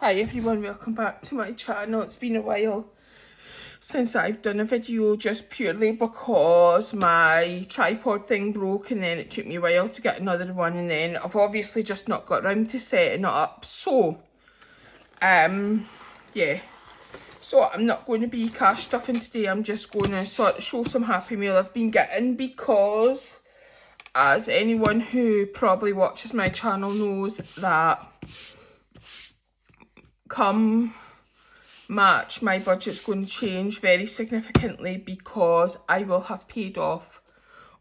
Hi everyone, welcome back to my channel. It's been a while since I've done a video just purely because my tripod thing broke and then it took me a while to get another one, and then I've obviously just not got around to setting it up. So yeah, so I'm not going to be cash stuffing today. I'm just going to sort of show some Happy Meal I've been getting, because as anyone who probably watches my channel knows, that come March my budget's going to change very significantly, because I will have paid off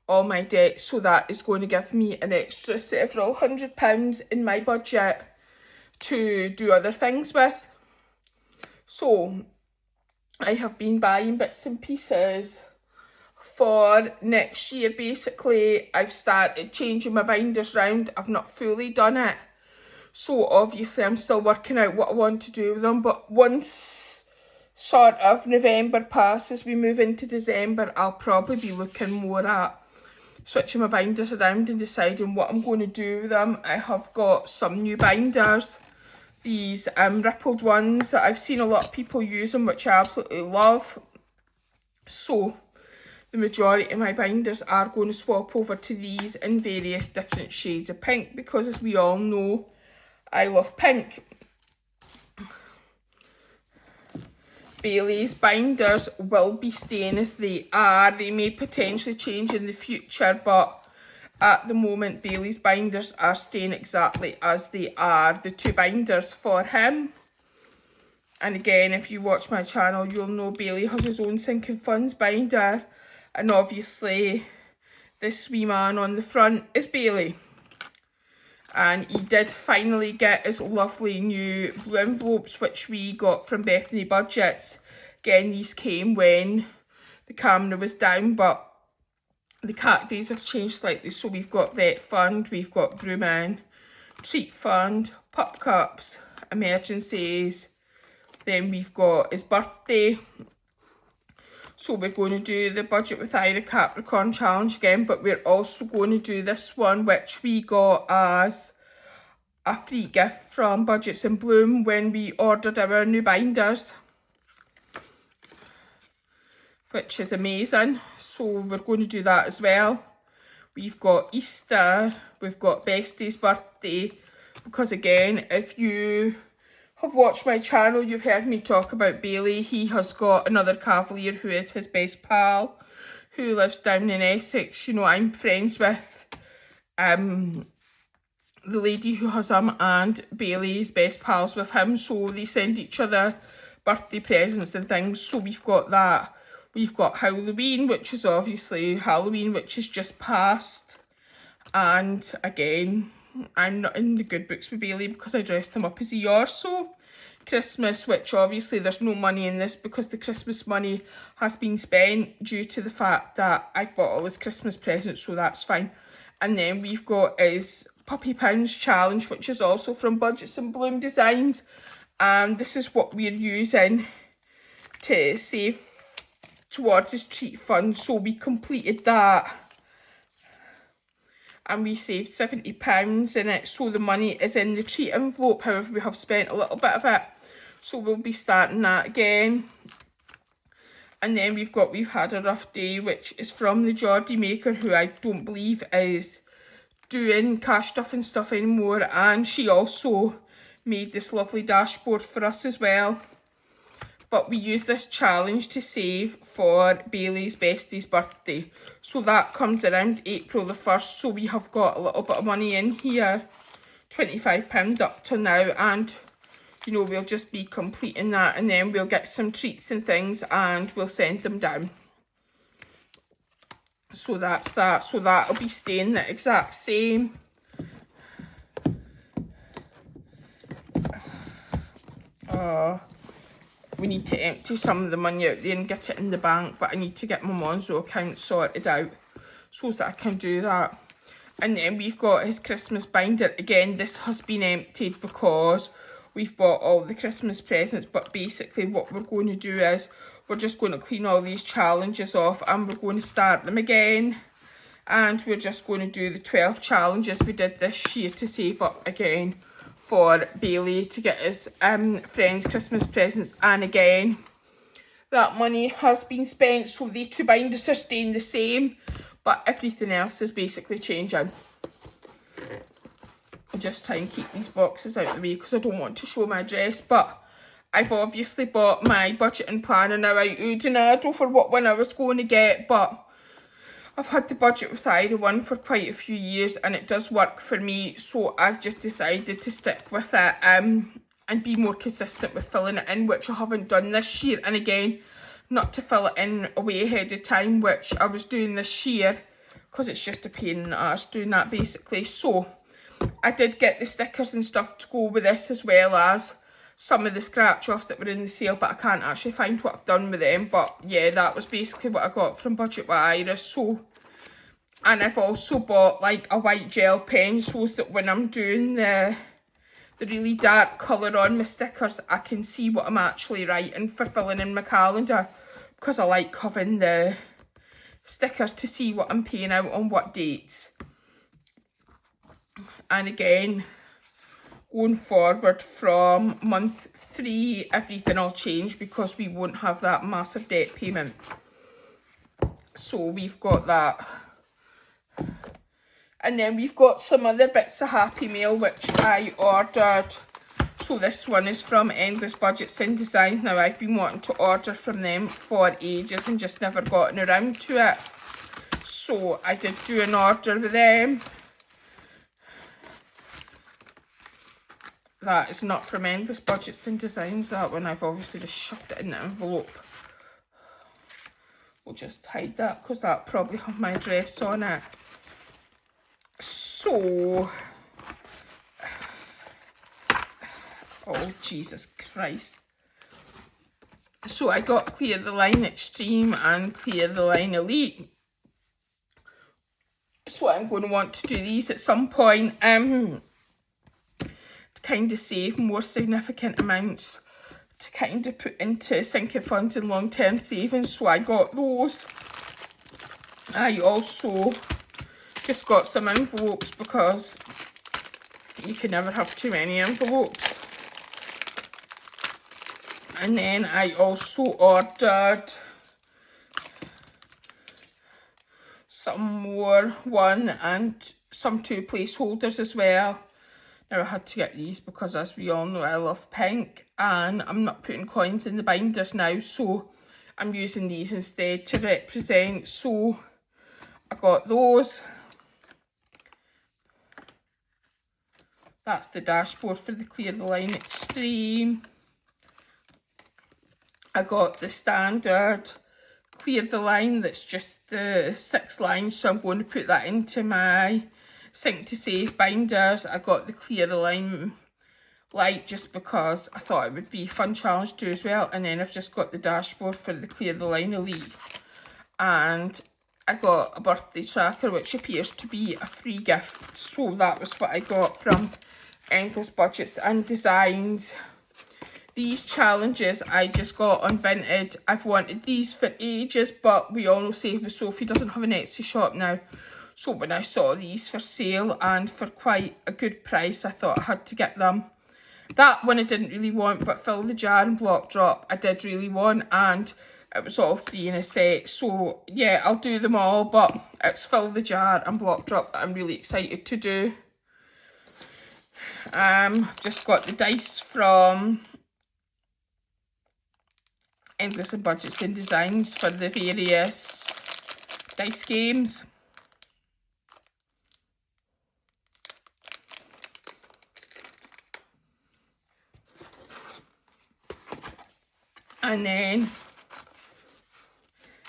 all my debt. So that is going to give me an extra several £100 in my budget to do other things with. So I have been buying bits and pieces for next year. Basically, I've started changing my binders round. I've not fully done it, so obviously I'm still working out what I want to do with them. But once sort of November passes, we move into December, I'll probably be looking more at switching my binders around and deciding what I'm going to do with them. I have got some new binders, these rippled ones that I've seen a lot of people using, which I absolutely love. So the majority of my binders are going to swap over to these in various different shades of pink, because as we all know, I love pink. Bailey's binders will be staying as they are. They may potentially change in the future, but at the moment Bailey's binders are staying exactly as they are, the two binders for him. And again, if you watch my channel, you'll know Bailey has his own Sinking Funds binder, and obviously this wee man on the front is Bailey. And he did finally get his lovely new blue envelopes, which we got from Bethany Budgets. Again, these came when the camera was down, but the categories have changed slightly. So we've got Vet Fund, we've got Brewman, Treat Fund, Pup Cups, Emergencies, then we've got his birthday. So we're going to do the Budget with Ira Capricorn challenge again, but we're also going to do this one, which we got as a free gift from Budgets in Bloom when we ordered our new binders, which is amazing. So we're going to do that as well. We've got Easter, we've got Bestie's birthday, because again, if you have watched my channel, you've heard me talk about Bailey. He has got another Cavalier who is his best pal, who lives down in Essex. You know, I'm friends with the lady who has him, and Bailey's best pals with him, so they send each other birthday presents and things. So we've got that. We've got Halloween, which is obviously Halloween, which is just past. And again, I'm not in the good books with Bailey because I dressed him up as Eeyore. So Christmas, which obviously there's no money in this because the Christmas money has been spent due to the fact that I've bought all his Christmas presents, so that's fine. And then we've got his Puppy Pounds challenge, which is also from Budgets in Bloom Designs, and this is what we're using to save towards his treat fund. So we completed that and we saved £70 in it, so the money is in the treat envelope. However, we have spent a little bit of it, so we'll be starting that again. And then we've got We've Had a Rough Day, which is from the Geordie Maker, who I don't believe is doing cash stuffing stuff anymore, and she also made this lovely dashboard for us as well. But we use this challenge to save for Bailey's Bestie's birthday. So that comes around April the 1st. So we have got a little bit of money in here, £25 up to now. And, you know, we'll just be completing that, and then we'll get some treats and things and we'll send them down. So that's that. So that'll be staying the exact same. We need to empty some of the money out there and get it in the bank, but I need to get my Monzo account sorted out so that I can do that. And then we've got his Christmas binder. Again, this has been emptied because we've bought all the Christmas presents, but basically what we're going to do is we're just going to clean all these challenges off and we're going to start them again. And we're just going to do the 12 challenges we did this year to save up again for Bailey to get his friends Christmas presents, and again that money has been spent, so the two binders are staying the same, but everything else is basically changing. I'll just try and keep these boxes out of the way because I don't want to show my address, but I've obviously bought my budgeting planner now out Udinado for what one I was going to get, but I've had the budget with either one for quite a few years and it does work for me, so I've just decided to stick with it and be more consistent with filling it in, which I haven't done this year. And again, not to fill it in way ahead of time, which I was doing this year because it's just a pain in the arse doing that basically. So I did get the stickers and stuff to go with this, as well as some of the scratch offs that were in the sale, but I can't actually find what I've done with them. But yeah, that was basically what I got from Budget with Iris. So, and I've also bought like a white gel pen so that when I'm doing the really dark colour on my stickers, I can see what I'm actually writing for filling in my calendar, because I like having the stickers to see what I'm paying out on what dates. And again, going forward from month 3, everything will change because we won't have that massive debt payment. So we've got that. And then we've got some other bits of Happy Mail which I ordered. So this one is from Endless Budgets and Designs. Now I've been wanting to order from them for ages and just never gotten around to it. So I did do an order with them. That is not from Endless Budgets and Designs. That one I've obviously just shoved it in the envelope. We'll just hide that because that probably have my address on it. So, oh Jesus Christ. So I got Clear the Line Extreme and Clear the Line Elite. So I'm going to want to do these at some point to kind of save more significant amounts to kind of put into sinking funds and long-term savings. So I got those. I also just got some envelopes because you can never have too many envelopes. And then I also ordered some more 1 and some 2 placeholders as well. Now I had to get these because, as we all know, I love pink and I'm not putting coins in the binders now, so I'm using these instead to represent. So I got those. That's the dashboard for the Clear the Line Extreme. I got the standard Clear the Line that's just the 6 lines, so I'm going to put that into my Sink to Save binders. I got the Clear the Line Light just because I thought it would be a fun challenge to do as well. And then I've just got the dashboard for the Clear the Line Elite. And I got a birthday tracker which appears to be a free gift. So that was what I got from Endless Budgets and Designs. These challenges I just got on Vinted. I've wanted these for ages, but we all know Save with Sophie doesn't have an Etsy shop now. So when I saw these for sale and for quite a good price, I thought I had to get them. That one I didn't really want, but Fill the Jar and Block Drop I did really want, and it was all 3 in a set. So yeah, I'll do them all, but it's Fill the Jar and Block Drop that I'm really excited to do. I've just got the dice from Endless Budgets and Designs for the various dice games. And then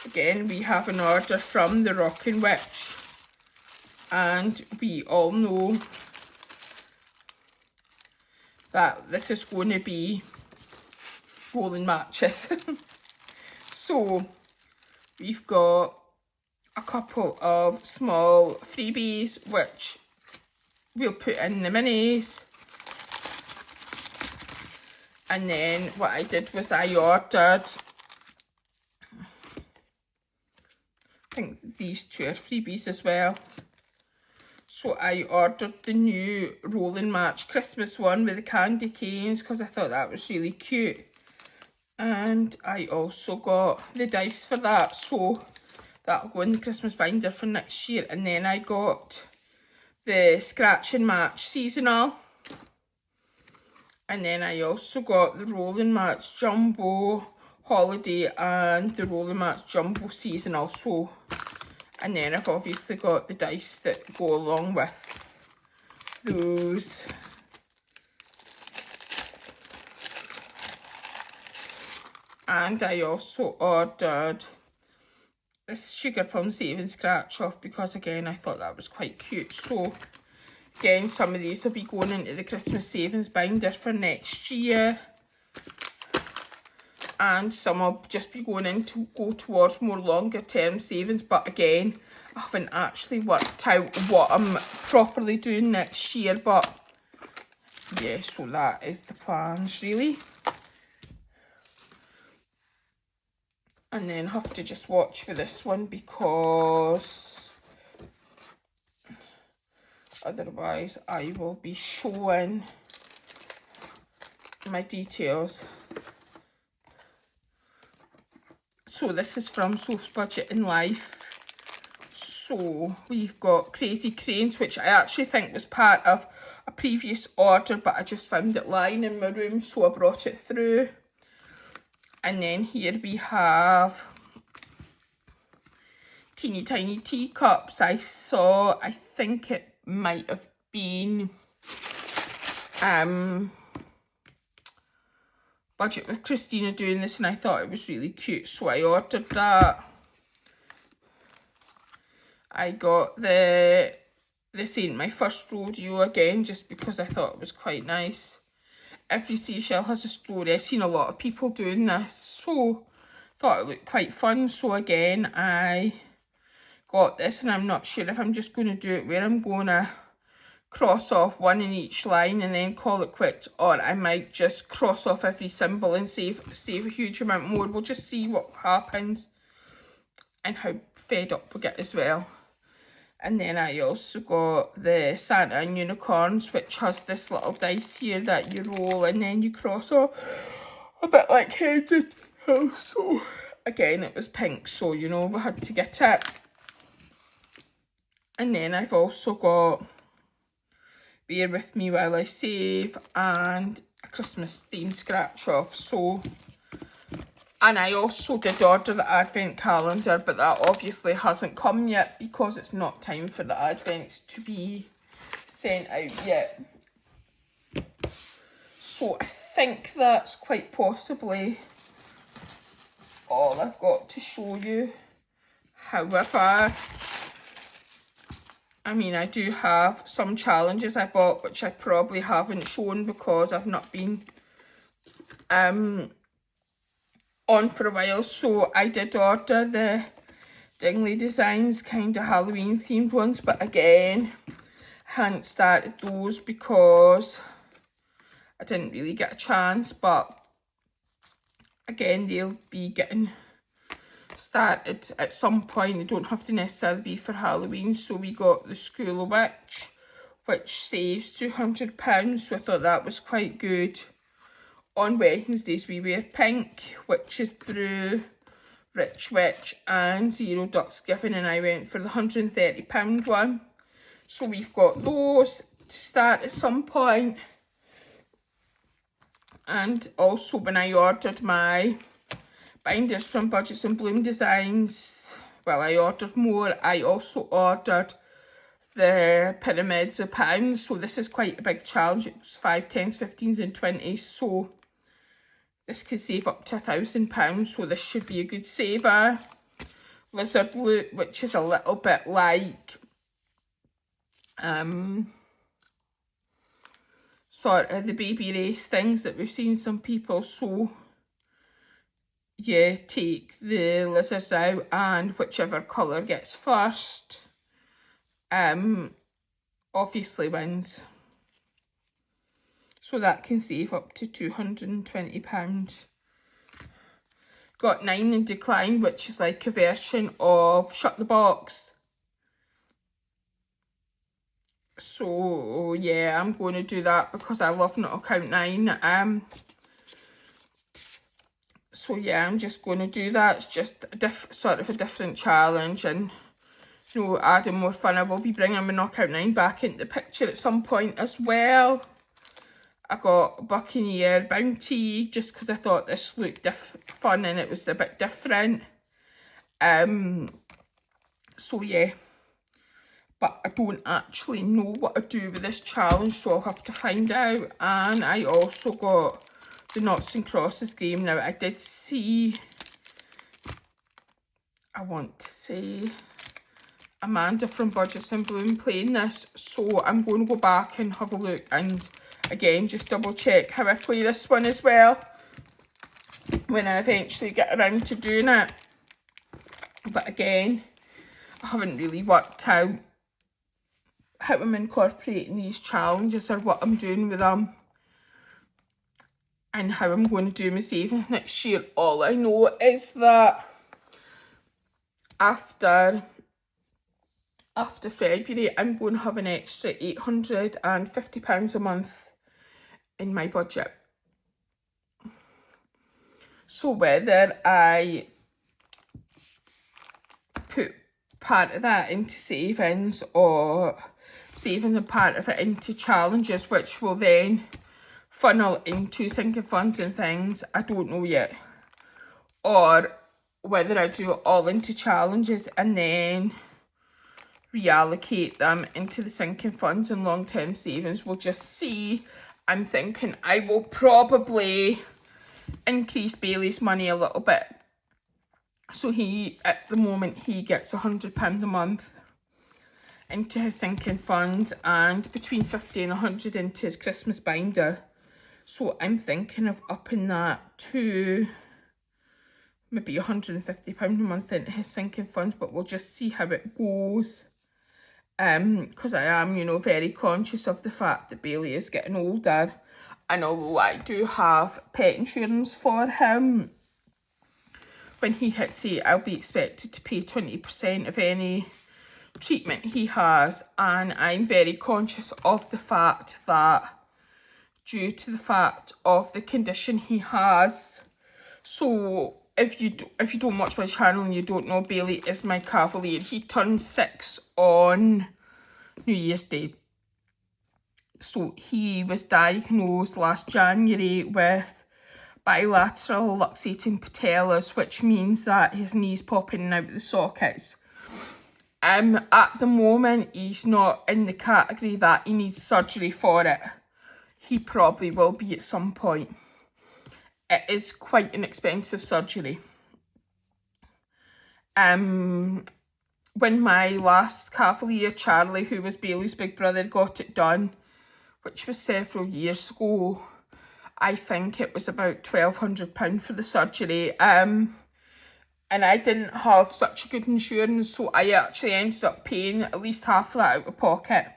again we have an order from the Rockin' Witch, and we all know that this is going to be rolling matches. So we've got a couple of small freebies which we'll put in the minis. And then what I did was I ordered, I think these 2 are freebies as well. So I ordered the new Rolling March Christmas one with the candy canes because I thought that was really cute. And I also got the dice for that, so that'll go in the Christmas binder for next year. And then I got the Scratch and Match seasonal. And then I also got the Rolling March Jumbo Holiday and the Rolling March Jumbo seasonal. So, and then I've obviously got the dice that go along with those. And I also ordered this Sugar Plum Saving Scratch Off because again I thought that was quite cute. So again, some of these will be going into the Christmas savings binder for next year. And some will just be going in to go towards more longer term savings. But again, I haven't actually worked out what I'm properly doing next year. But yeah, so that is the plans really. And then have to just watch for this one because otherwise I will be showing my details. So this is from Soph's Budget in Life. So we've got Crazy Cranes, which I actually think was part of a previous order, but I just found it lying in my room, so I brought it through. And then here we have Teeny Tiny Teacups. I saw, I think it might have been Budget with Christina doing this, and I thought it was really cute, so I ordered that. I got this ain't my first rodeo again, just because I thought it was quite nice. Every seashell has a story. I've seen a lot of people doing this, so thought it looked quite fun. So again, I got this, and I'm not sure if I'm just going to do it where I'm going to cross off one in each line and then call it quits, or I might just cross off every symbol and save a huge amount more. We'll just see what happens and how fed up we get as well. And then I also got the Santa and Unicorns, which has this little dice here that you roll and then you cross off, a bit like Headed. So again, it was pink, so you know we had to get it. And then I've also got Bear With Me While I Save and a Christmas themed scratch off. So, and I also did order the advent calendar, but that obviously hasn't come yet because it's not time for the advents to be sent out yet. So I think that's quite possibly all I've got to show you. However, I mean, I do have some challenges I bought which I probably haven't shown because I've not been on for a while. So I did order the Dingley Designs kind of Halloween themed ones, but again, hadn't started those because I didn't really get a chance. But again, they'll be getting started at some point. They don't have to necessarily be for Halloween. So we got the School of Witch, which saves £200, so I thought that was quite good. On Wednesdays we wear pink, which is Brew, Rich Witch and Zero Ducks Given, and I went for the £130 one. So we've got those to start at some point. And also when I ordered my binders from Budgets and Bloom Designs, well, I ordered more. I also ordered the pyramids of pounds, so this is quite a big challenge. It's 5, 10s, 15s and 20s, so this could save up to £1,000, so this should be a good saver. Lizard Loot, which is a little bit like sort of the baby race things that we've seen some people. So yeah, take the lizards out and whichever colour gets first obviously wins. So that can save up to £220. Got 9 in Decline, which is like a version of Shut the Box. So yeah, I'm going to do that because I love Not Account 9. So yeah, I'm just going to do that. It's just sort of a different challenge, and you know, adding more fun. I will be bringing my Knockout 9 back into the picture at some point as well. I got Buccaneer Bounty just because I thought this looked fun and it was a bit different. So yeah, but I don't actually know what to do with this challenge, so I'll have to find out. And I also got the Noughts and Crosses game. Now I did see, I want to say, Amanda from Burgess and Bloom playing this, so I'm going to go back and have a look and again just double check how I play this one as well when I eventually get around to doing it. But again, I haven't really worked out how I'm incorporating these challenges or what I'm doing with them and how I'm going to do my savings next year. All I know is that after February, I'm going to have an extra £850 a month in my budget. So whether I put part of that into savings or savings and part of it into challenges, which will then funnel into sinking funds and things, I don't know yet. Or whether I do it all into challenges and then reallocate them into the sinking funds and long-term savings, we'll just see. I'm thinking I will probably increase Bailey's money a little bit. So he, at the moment, he gets £100 a month into his sinking fund and between 50 and 100 into his Christmas binder. So I'm thinking of upping that to maybe £150 a month into his sinking funds, but we'll just see how it goes. Because I am, you know, very conscious of the fact that Bailey is getting older. And although I do have pet insurance for him, when he hits 8, I'll be expected to pay 20% of any treatment he has. And I'm very conscious of the fact that due to the fact of the condition he has. So if you don't watch my channel and you don't know, Bailey is my Cavalier. He turned 6 on New Year's Day. So he was diagnosed last January with bilateral luxating patellas, which means that his knees pop in and out of the sockets. At the moment, he's not in the category that he needs surgery for it. He probably will be at some point. It is quite an expensive surgery. When my last Cavalier, Charlie, who was Bailey's big brother, got it done, which was several years ago, I think it was about £1,200 for the surgery. And I didn't have such a good insurance, so I actually ended up paying at least half of that out of pocket.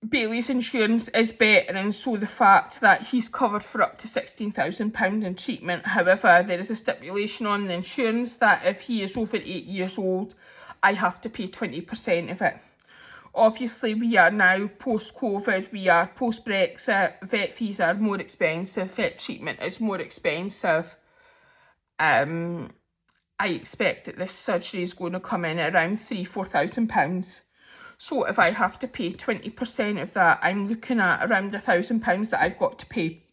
Bailey's insurance is better, and so the fact that he's covered for up to £16,000 in treatment. However, there is a stipulation on the insurance that if he is over 8 years old, I have to pay 20% of it. Obviously, we are now post-COVID, we are post-Brexit, vet fees are more expensive, vet treatment is more expensive. I expect that this surgery is going to come in at around £3,000–4,000. So if I have to pay 20% of that, I'm looking at around £1,000 that I've got to pay.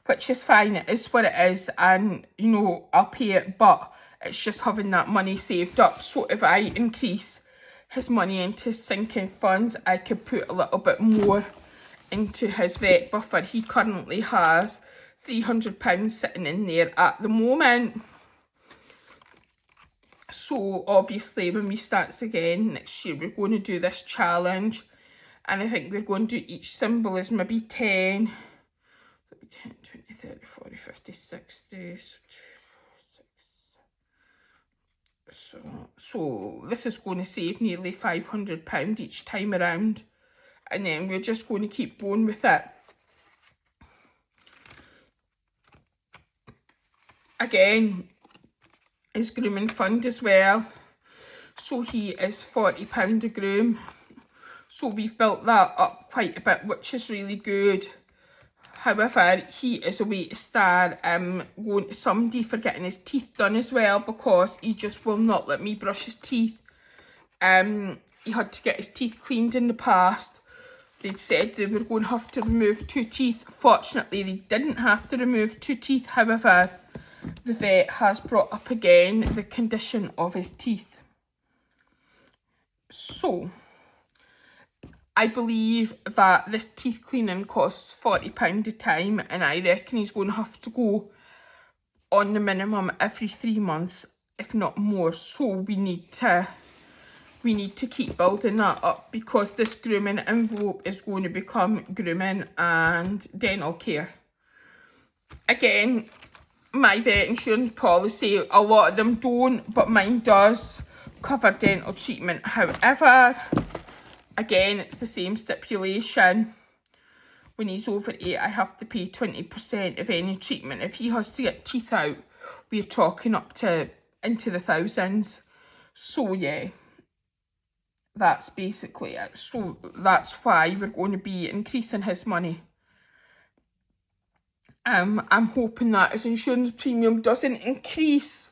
Which is fine, it is what it is, and you know, I'll pay it, but it's just having that money saved up. So if I increase his money into sinking funds, I could put a little bit more into his vet buffer. He currently has £300 sitting in there at the moment. So obviously when we start again next year, we're going to do this challenge, and I think we're going to do each symbol as maybe 10, 10, 20, 30, 40, 50, 60. So this is going to save nearly £500 each time around, and then we're just going to keep going with it. Again, his grooming fund as well. So he is £40 a groom. So we've built that up quite a bit, which is really good. However, he is away to start going to somebody for getting his teeth done as well, because he just will not let me brush his teeth. He had to get his teeth cleaned in the past. They'd said they were going to have to remove 2 teeth. Fortunately, they didn't have to remove 2 teeth. However, the vet has brought up again the condition of his teeth. So, I believe that this teeth cleaning costs £40 a time, and I reckon he's going to have to go on the minimum every 3 months, if not more. So we need to keep building that up, because this grooming envelope is going to become grooming and dental care. Again, my vet insurance policy, a lot of them don't, but mine does cover dental treatment. However, again, it's the same stipulation. When he's over 8, I have to pay 20% of any treatment. If he has to get teeth out, we're talking up to into the thousands. So yeah, that's basically it. So that's why we're going to be increasing his money. I'm hoping that his insurance premium doesn't increase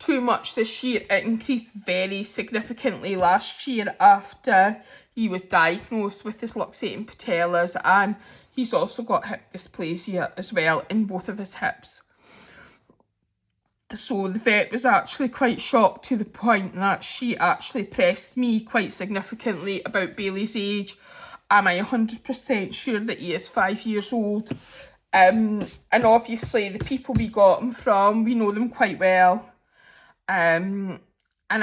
too much this year. It increased very significantly last year after he was diagnosed with his luxating patellas, and he's also got hip dysplasia as well in both of his hips. So the vet was actually quite shocked, to the point that she actually pressed me quite significantly about Bailey's age. Am I 100% sure that he is 5 years old? And obviously the people we got him from, we know them quite well. And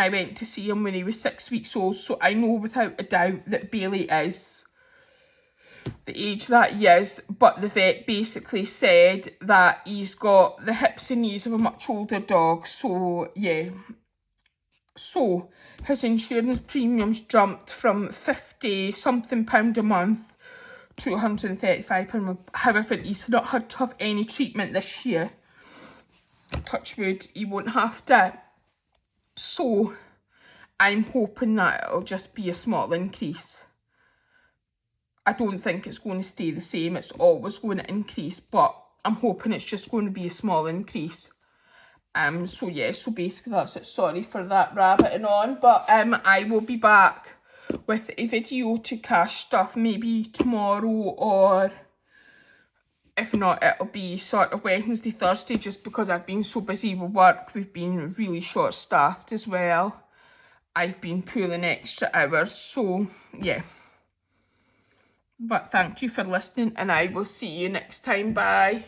I went to see him when he was 6 weeks old, so I know without a doubt that Bailey is the age that he is. But the vet basically said that he's got the hips and knees of a much older dog. So yeah, so his insurance premiums jumped from 50 something pound a month to £135 a month. However, he's not had to have any treatment this year. Touch wood, he won't have to. So I'm hoping that it'll just be a small increase. I don't think it's going to stay the same. It's always going to increase, but I'm hoping it's just going to be a small increase. So yeah, so basically that's it. Sorry for that rabbiting on, but I will be back with a video to cash stuff maybe tomorrow, or if not, it'll be sort of Wednesday, Thursday, just because I've been so busy with work. We've been really short-staffed as well. I've been pulling extra hours, so yeah. But thank you for listening, and I will see you next time. Bye.